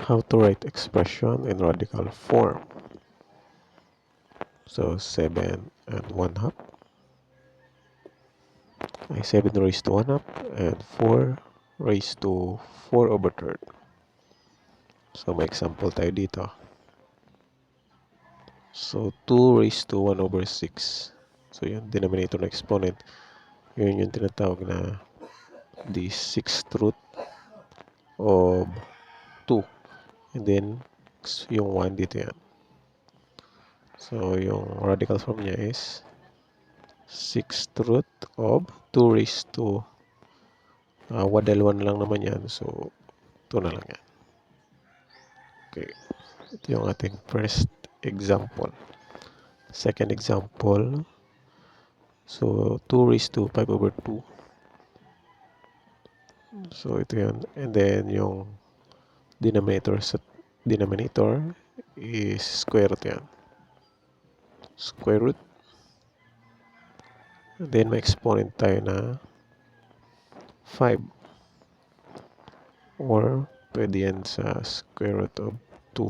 How to write expression in radical form. So 7 and 1 half ay 7 raised to 1 half and 4 raised to 4 over third. So may example tayo dito. So 2 raised to 1 over 6. So yung denominator ng exponent, yun yung tinatawag na the 6th root of 2. And then yung 1 dito yan. So yung radical form niya is 6th root of 2 raised to dahil 1 lang naman yan. So 2 na lang yan. Okay. Ito yung ating first example. Second example. So 2 raised to 5 over 2. So ito yan. And then yung denominator is square root yan. Square root. And then may exponent tayo na 5. Or pwede yan sa square root of 2.